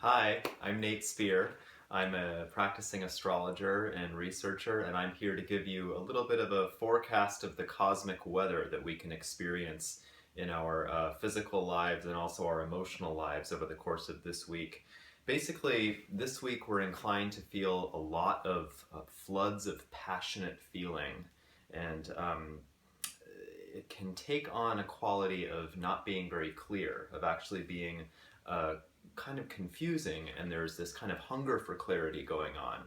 Hi, I'm Nate Speare. I'm a practicing astrologer and researcher, and I'm here to give you a little bit of a forecast of the cosmic weather that we can experience in our physical lives and also our emotional lives over the course of this week. Basically, this week we're inclined to feel a lot of floods of passionate feeling, and it can take on a quality of not being very clear, of actually being kind of confusing, and there's this kind of hunger for clarity going on.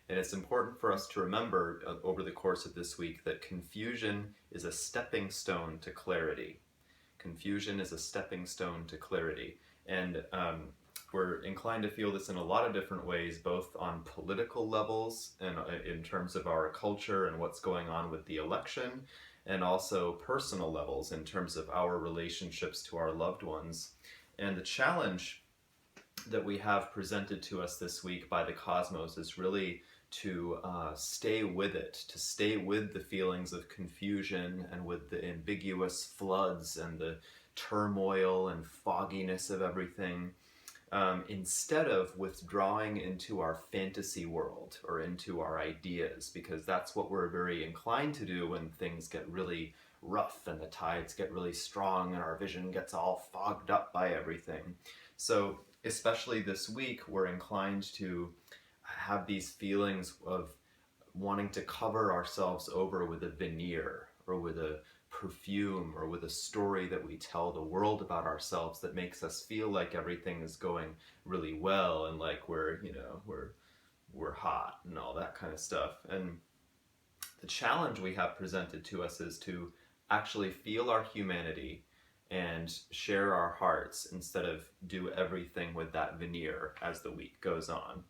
And it's important for us to remember over the course of this week that confusion is a stepping stone to clarity. Confusion is a stepping stone to clarity. And we're inclined to feel this in a lot of different ways, both on political levels and in terms of our culture and what's going on with the election, and also personal levels in terms of our relationships to our loved ones. And the challenge that we have presented to us this week by the cosmos is really to stay with it, to stay with the feelings of confusion and with the ambiguous floods and the turmoil and fogginess of everything, instead of withdrawing into our fantasy world or into our ideas, because that's what we're very inclined to do when things get really rough and the tides get really strong and our vision gets all fogged up by everything. So especially this week, we're inclined to have these feelings of wanting to cover ourselves over with a veneer or with a perfume or with a story that we tell the world about ourselves that makes us feel like everything is going really well and like we're hot and all that kind of stuff. And the challenge we have presented to us is to actually feel our humanity and share our hearts instead of do everything with that veneer as the week goes on.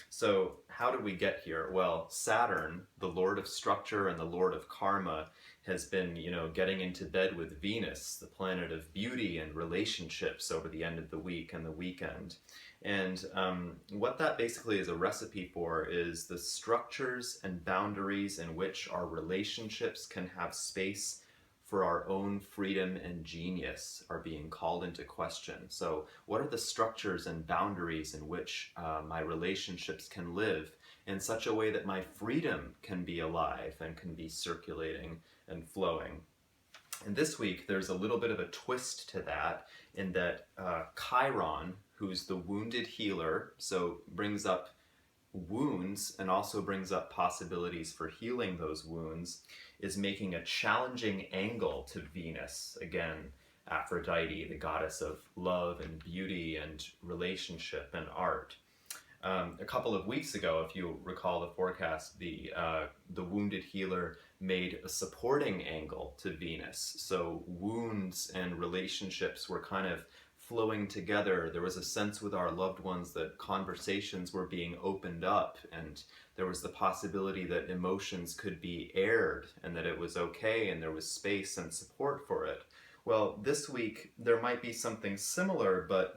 So how did we get here? Well, Saturn, the lord of structure and the lord of karma, has been, getting into bed with Venus, the planet of beauty and relationships, over the end of the week and the weekend. And what that basically is a recipe for is the structures and boundaries in which our relationships can have space for our own freedom and genius are being called into question. So what are the structures and boundaries in which my relationships can live in such a way that my freedom can be alive and can be circulating and flowing? And this week there's a little bit of a twist to that, in that Chiron, who's the wounded healer, so brings up wounds and also brings up possibilities for healing those wounds, is making a challenging angle to Venus, again, Aphrodite, the goddess of love and beauty and relationship and art. A couple of weeks ago, if you recall the forecast, the wounded healer made a supporting angle to Venus. So wounds and relationships were kind of flowing together. There was a sense with our loved ones that conversations were being opened up, and there was the possibility that emotions could be aired and that it was okay and there was space and support for it. Well, this week there might be something similar, but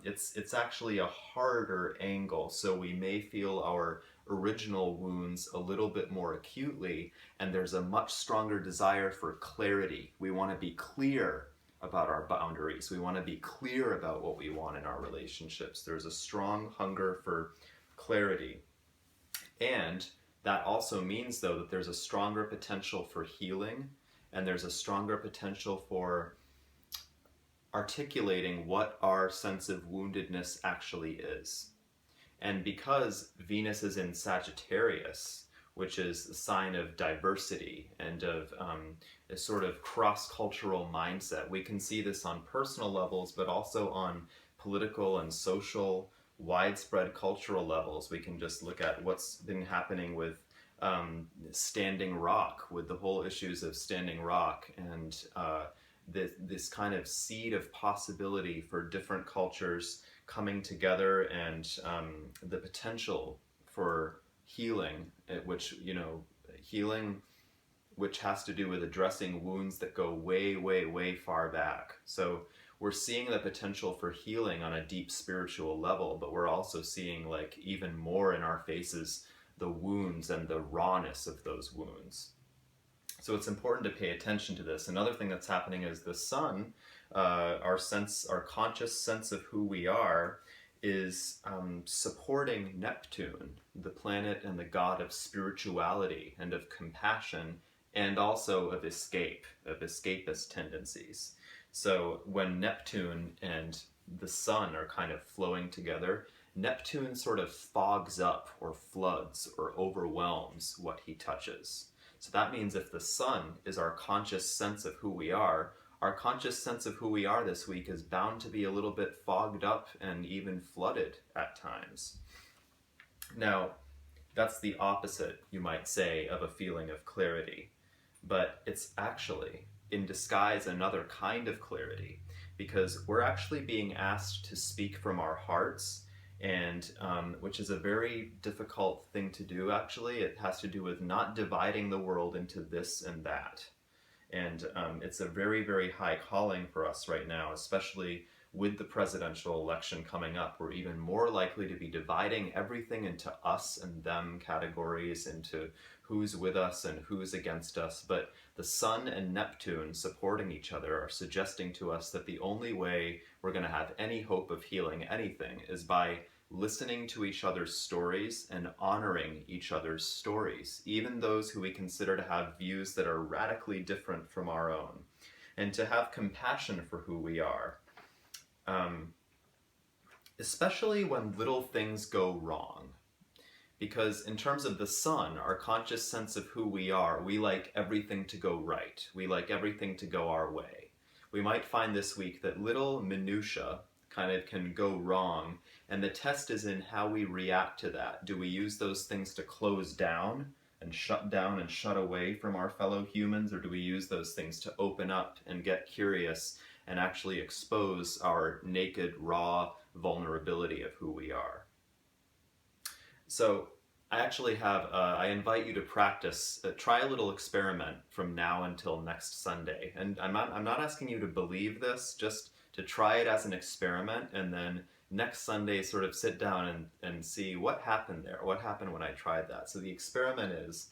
it's actually a harder angle, so we may feel our original wounds a little bit more acutely, and there's a much stronger desire for clarity. We want to be clear about our boundaries. We want to be clear about what we want in our relationships. There's a strong hunger for clarity. And that also means, though, that there's a stronger potential for healing, and there's a stronger potential for articulating what our sense of woundedness actually is. And because Venus is in Sagittarius, which is a sign of diversity and of a sort of cross-cultural mindset, we can see this on personal levels, but also on political and social, widespread cultural levels. We can just look at what's been happening with Standing Rock, with the whole issues of Standing Rock, and this kind of seed of possibility for different cultures coming together, and the potential for healing, healing which has to do with addressing wounds that go way, way, way far back. So we're seeing the potential for healing on a deep spiritual level, but we're also seeing, like, even more in our faces, the wounds and the rawness of those wounds. So it's important to pay attention to this. Another thing that's happening is the sun, our conscious sense of who we are, is supporting Neptune, the planet and the god of spirituality and of compassion, and also of escape, of escapist tendencies. So when Neptune and the sun are kind of flowing together, Neptune sort of fogs up or floods or overwhelms what he touches. So that means if the sun is our conscious sense of who we are, our conscious sense of who we are this week is bound to be a little bit fogged up and even flooded at times. Now, that's the opposite, you might say, of a feeling of clarity. But it's actually, in disguise, another kind of clarity, because we're actually being asked to speak from our hearts, and which is a very difficult thing to do, actually. It has to do with not dividing the world into this and that. And it's a very, very high calling for us right now, especially with the presidential election coming up. We're even more likely to be dividing everything into us and them categories, into who's with us and who's against us. But the Sun and Neptune supporting each other are suggesting to us that the only way we're going to have any hope of healing anything is by listening to each other's stories and honoring each other's stories, even those who we consider to have views that are radically different from our own, and to have compassion for who we are, especially when little things go wrong. Because in terms of the sun, our conscious sense of who we are, we like everything to go right. We like everything to go our way. We might find this week that little minutiae kind of can go wrong, and the test is in how we react to that. Do we use those things to close down and shut away from our fellow humans, or do we use those things to open up and get curious and actually expose our naked, raw vulnerability of who we are? So I actually have, I invite you to practice, try a little experiment from now until next Sunday. And I'm not asking you to believe this, just to try it as an experiment, and then next Sunday sort of sit down and see what happened there, what happened when I tried that. So the experiment is,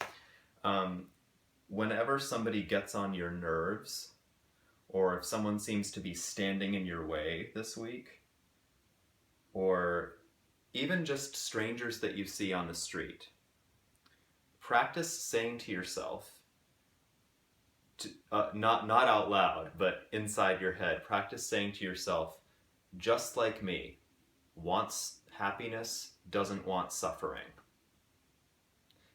whenever somebody gets on your nerves, or if someone seems to be standing in your way this week, or even just strangers that you see on the street, practice saying to yourself, not out loud, but inside your head, practice saying to yourself, just like me, wants happiness, doesn't want suffering.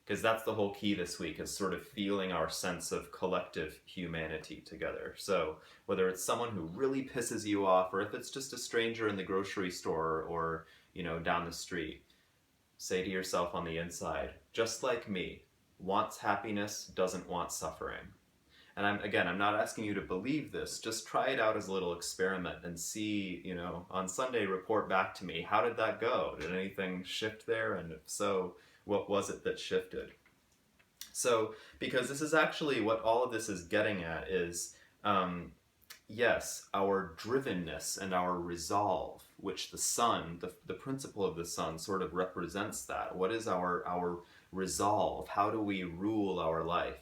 Because that's the whole key this week, is sort of feeling our sense of collective humanity together. So whether it's someone who really pisses you off, or if it's just a stranger in the grocery store or, down the street, say to yourself on the inside, just like me, wants happiness, doesn't want suffering. And I'm not asking you to believe this, just try it out as a little experiment and see, on Sunday, report back to me, how did that go? Did anything shift there? And if so, what was it that shifted? So, because this is actually what all of this is getting at is, yes, our drivenness and our resolve, which the sun, the principle of the sun sort of represents that. What is our resolve? How do we rule our life?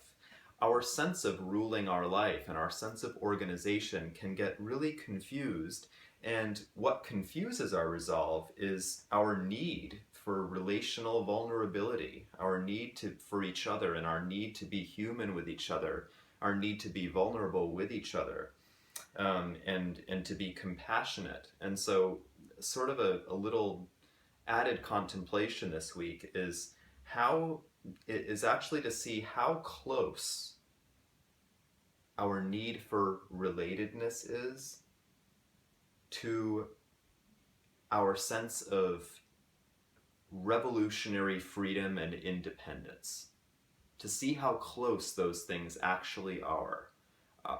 Our sense of ruling our life and our sense of organization can get really confused, and what confuses our resolve is our need for relational vulnerability, our need for each other, and our need to be human with each other, our need to be vulnerable with each other, and to be compassionate. And so sort of a little added contemplation this week is actually to see how close our need for relatedness is to our sense of revolutionary freedom and independence. To see how close those things actually are.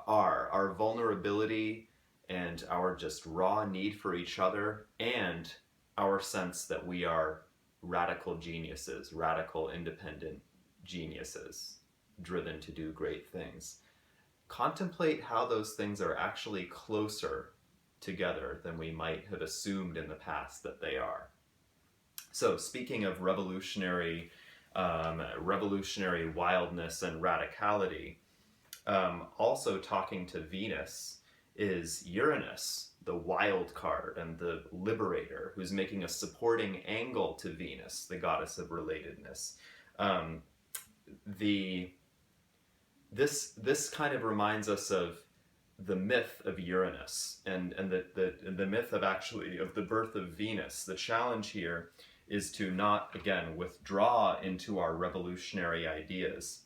Our vulnerability and our just raw need for each other, and our sense that we are radical geniuses, radical independent geniuses, driven to do great things. Contemplate how those things are actually closer together than we might have assumed in the past that they are. So speaking of revolutionary wildness and radicality, also talking to Venus is Uranus, the wild card and the liberator, who's making a supporting angle to Venus, the goddess of relatedness. Um, the this kind of reminds us of the myth of Uranus and the myth of actually of the birth of Venus. The challenge here is to not, again, withdraw into our revolutionary ideas,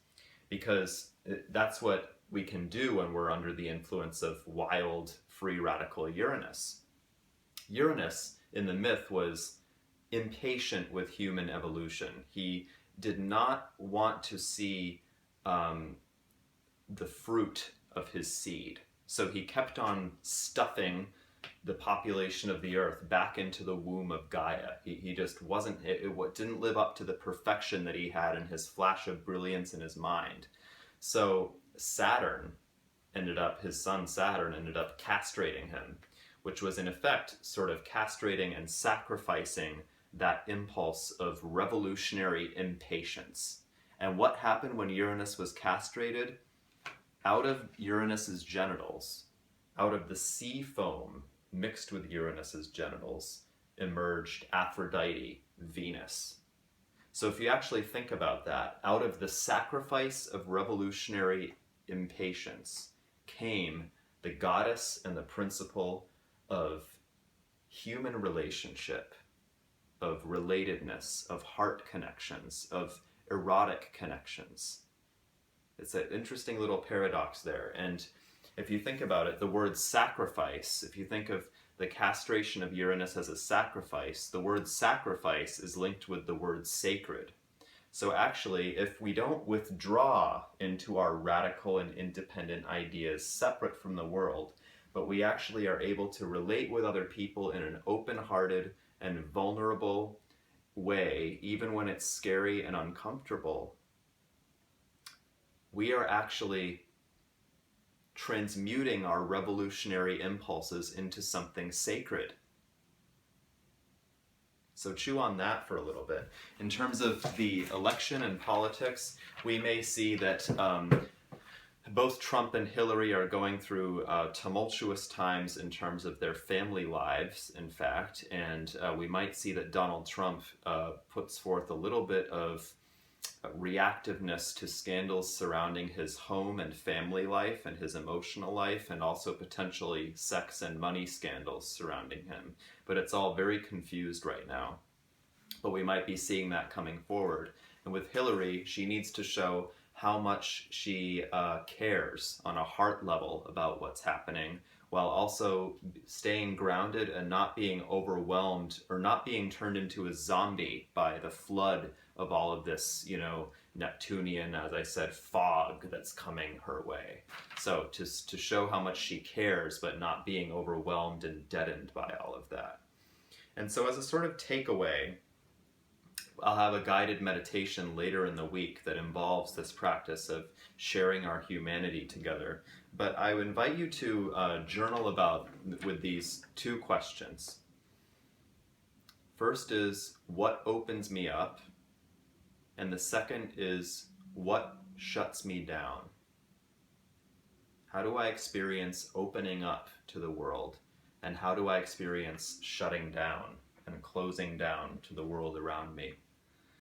because that's what we can do when we're under the influence of wild, free radical Uranus. Uranus in the myth was impatient with human evolution. He did not want to see the fruit of his seed. So he kept on stuffing the population of the earth back into the womb of Gaia. He just wasn't, it didn't live up to the perfection that he had in his flash of brilliance in his mind. So his son Saturn ended up castrating him, which was in effect sort of castrating and sacrificing that impulse of revolutionary impatience. And what happened when Uranus was castrated? Out of Uranus's genitals, out of the sea foam mixed with Uranus's genitals, emerged Aphrodite, Venus. So if you actually think about that, out of the sacrifice of revolutionary impatience came the goddess and the principle of human relationship, of relatedness, of heart connections, of erotic connections. It's an interesting little paradox there. And if you think about it, the word sacrifice, if you think of the castration of Uranus as a sacrifice, the word sacrifice is linked with the word sacred. So actually, if we don't withdraw into our radical and independent ideas separate from the world, but we actually are able to relate with other people in an open-hearted and vulnerable way, even when it's scary and uncomfortable, we are actually transmuting our revolutionary impulses into something sacred. So chew on that for a little bit. In terms of the election and politics, we may see that both Trump and Hillary are going through tumultuous times in terms of their family lives, in fact, and we might see that Donald Trump puts forth a little bit of reactiveness to scandals surrounding his home and family life and his emotional life, and also potentially sex and money scandals surrounding him. But it's all very confused right now. But we might be seeing that coming forward. And with Hillary, she needs to show how much she cares on a heart level about what's happening, while also staying grounded and not being overwhelmed or not being turned into a zombie by the flood of all of this, Neptunian, as I said, fog that's coming her way. So to show how much she cares, but not being overwhelmed and deadened by all of that. And so as a sort of takeaway, I'll have a guided meditation later in the week that involves this practice of sharing our humanity together. But I would invite you to journal with these two questions. First is, what opens me up? And the second is, what shuts me down? How do I experience opening up to the world? And how do I experience shutting down and closing down to the world around me?